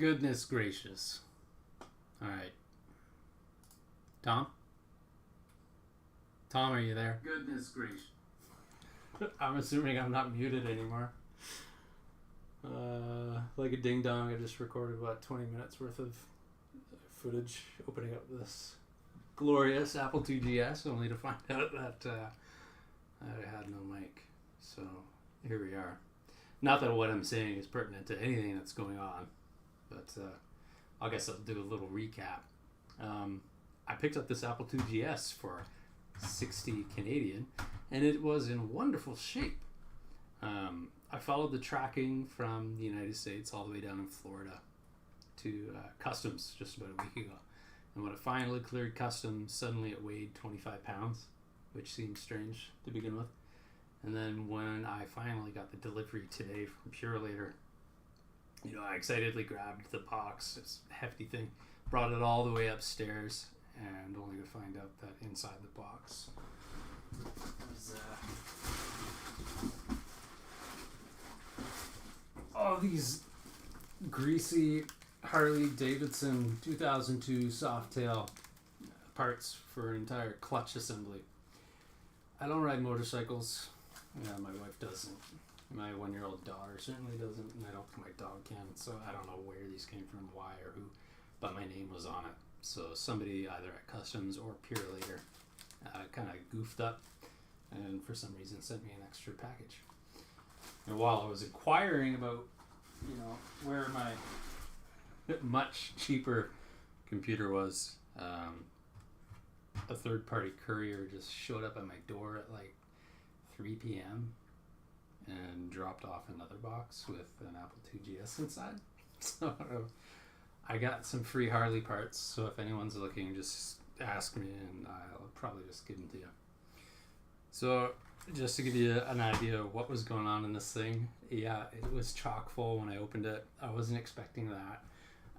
Goodness gracious. Alright. Tom? Tom, are you there? Goodness gracious. I'm assuming I'm not muted anymore. Like a ding dong, I just recorded, 20 minutes worth of footage opening up this glorious Apple IIGS, only to find out that I had no mic. So here we are. Not that what I'm saying is pertinent to anything that's going on, but I guess I'll do a little recap. I picked up this Apple IIGS for 60 Canadian, and it was in wonderful shape. I followed the tracking from the United States all the way down in Florida to customs just about a week ago. And when it finally cleared customs, suddenly it weighed 25 pounds, which seemed strange to begin with. And then when I finally got the delivery today from Purelator, I excitedly grabbed the box, this hefty thing, brought it all the way upstairs, and only to find out that inside the box was all these greasy Harley Davidson 2002 Softail parts for an entire clutch assembly. I don't ride motorcycles. My wife doesn't. My 1-year-old daughter certainly doesn't, and I don't think my dog can, so I don't know where these came from, why, or who, but my name was on it. So somebody either at customs or Purelator kind of goofed up and for some reason sent me an extra package. And while I was inquiring about, where my much cheaper computer was, a third-party courier just showed up at my door at like 3 p.m. and dropped off another box with an Apple IIGS inside. So I got some free Harley parts, so if anyone's looking, just ask me and I'll probably just give them to you. So just to give you an idea of what was going on in this thing, yeah, it was chock full when I opened it. I wasn't expecting that.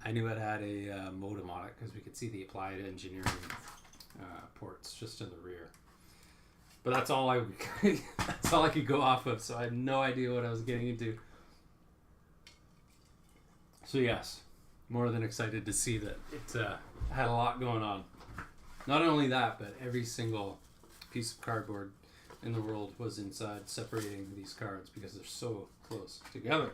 I knew it had a modem on it because we could see the applied engineering ports just in the rear. But that's all I could go off of, so I had no idea what I was getting into. So yes, more than excited to see that it had a lot going on. Not only that, but every single piece of cardboard in the world was inside, separating these cards because they're so close together.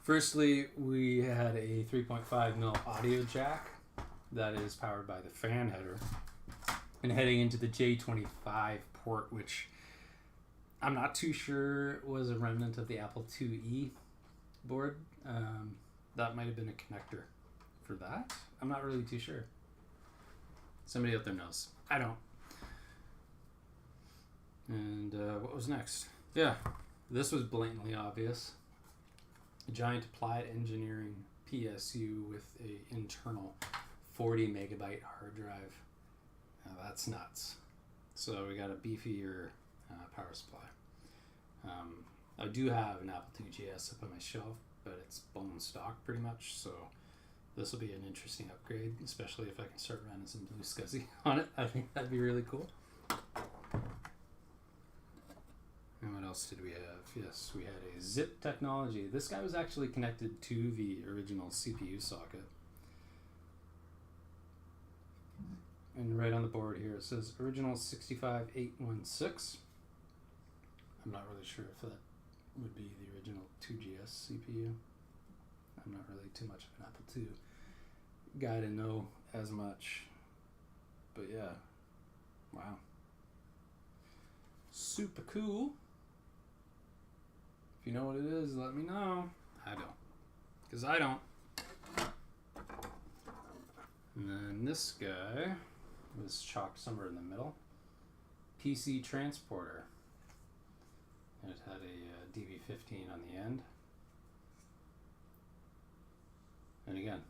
Firstly, we had a 3.5mm audio jack that is powered by the fan header and heading into the J25 port, which I'm not too sure was a remnant of the Apple IIe board. That might have been a connector for that. I'm not really too sure. Somebody out there knows. I don't. And what was next? Yeah, this was blatantly obvious. A giant applied engineering PSU with a internal 40 megabyte hard drive. Now that's nuts. So we got a beefier power supply. I do have an Apple IIGS up on my shelf, but it's bone stock pretty much, so this will be an interesting upgrade, especially if I can start running some Blue SCSI on it. I think that'd be really cool. And what else did we have? Yes, we had a zip technology. This guy was actually connected to the original CPU socket. And right on the board here it says original 65816. I'm not really sure if that would be the original 2GS CPU. I'm not really too much of an Apple II guy to know as much. But yeah, wow. Super cool. If you know what it is, let me know. I don't. Because I don't. And then this guy was chalked somewhere in the middle. PC transporter. And it had a DV15 on the end. And again,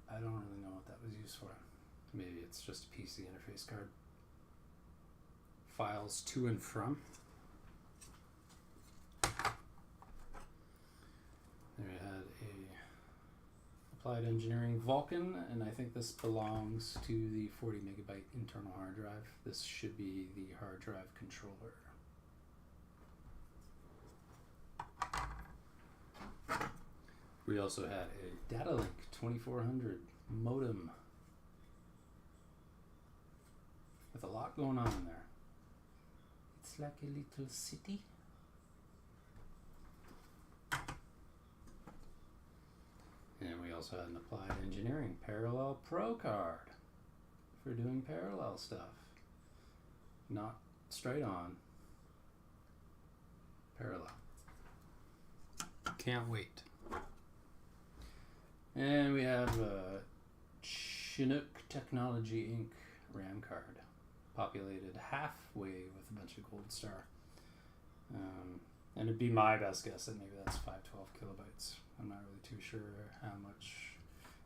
I don't really know what that was used for. Maybe it's just a PC interface card. Files to and from. There we had a applied engineering Vulcan, and I think this belongs to the 40 megabyte internal hard drive. This should be the hard drive controller. We also had a Data Link 2400 modem with a lot going on in there. It's like a little city. And we also had an Applied Engineering Parallel Pro card for doing parallel stuff. Not straight on. Parallel. Can't wait. And we have Chinook Technology Inc. RAM card. Populated halfway with a bunch of Gold Star. And it'd be my best guess that maybe that's 512 kilobytes. I'm not really too sure how much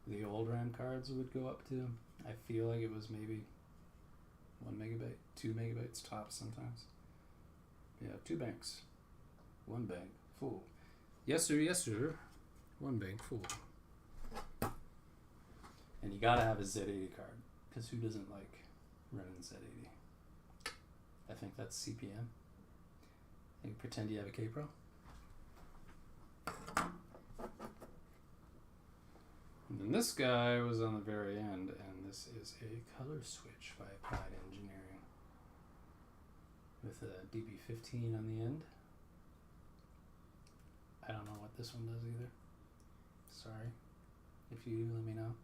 the old RAM cards would go up to. I feel like it was maybe 1 megabyte, 2 megabytes tops sometimes. Yeah, 2 banks. 1 bank full. Yes sir. 1 bank full. And you gotta have a Z80 card, because who doesn't like running Z80? I think that's CPM. You pretend you have a K-Pro. And then this guy was on the very end, and this is a color switch by Applied Engineering with a DB15 on the end. I don't know what this one does either. Sorry. If you do, let me know.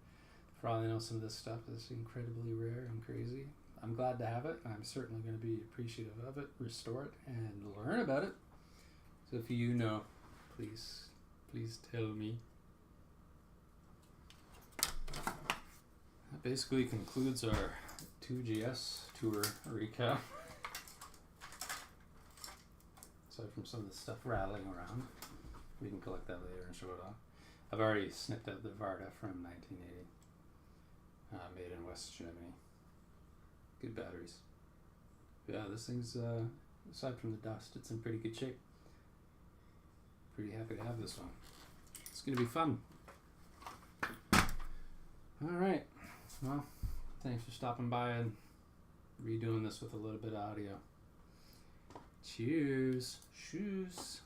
For all I know, some of this stuff is incredibly rare and crazy. I'm glad to have it. I'm certainly going to be appreciative of it, restore it, and learn about it. So if you know, please tell me. That basically concludes our 2GS tour recap. Aside from some of the stuff rattling around. We can collect that later and show it off. I've already snipped out the Varda from 1980. Made in West Germany. Good batteries. Yeah, this thing's, aside from the dust, it's in pretty good shape. Pretty happy to have this one. It's going to be fun. Alright. Well, thanks for stopping by and redoing this with a little bit of audio. Cheers. Shoes.